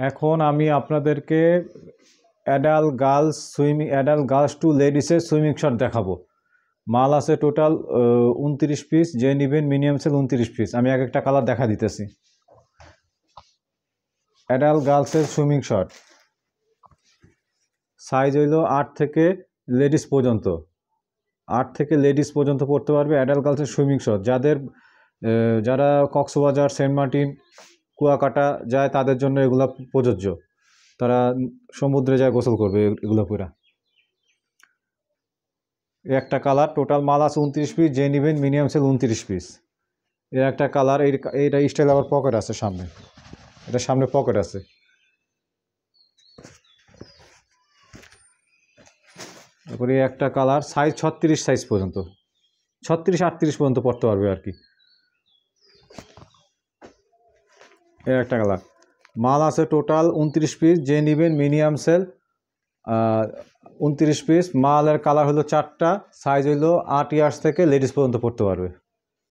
এখন আমি আপনাদেরকে অ্যাডাল্ট গার্লস টু লেডিসের সুইমিং শট দেখাবো। মাল আছে টোটাল 29 পিস, যে নেবেন মিনিমাম সেল 29 পিস। আমি এক একটা কালার দেখা দিতেছি। অ্যাডাল্ট গার্লসের সুইমিং শট সাইজ হইল 8 থেকে লেডিস পর্যন্ত, 8 থেকে লেডিস পর্যন্ত পড়তে পারবে অ্যাডাল্ট গার্লসের সুইমিং শট। যারা কক্সবাজার, সেন্ট মার্টিন, কুয়াকাটা যায় তাদের জন্য এগুলো প্রযোজ্য। তারা সমুদ্রে যায় গোসল করবে এগুলো পুরা। একটা কালার, টোটাল মাল আছে 29 পিস, যে নেবেন মিনিমাম সেল 29 পিস। এর একটা কালার, এইটা স্টাইল আবার পকেট আছে সামনে, এটা সামনে পকেট আছে। তারপরে একটা কালার সাইজ 36 সাইজ পর্যন্ত, 36-38 পর্যন্ত পড়তে পারবে আর কি। এর একটা কালার, মাল আছে টোটাল 29 পিস, যে নেবেন মিনিমাম সেল 29 পিস। মালের কালার হলো 4টা, সাইজ হইলো 8 ইয়ার্স থেকে লেডিস পর্যন্ত পড়তে পারবে।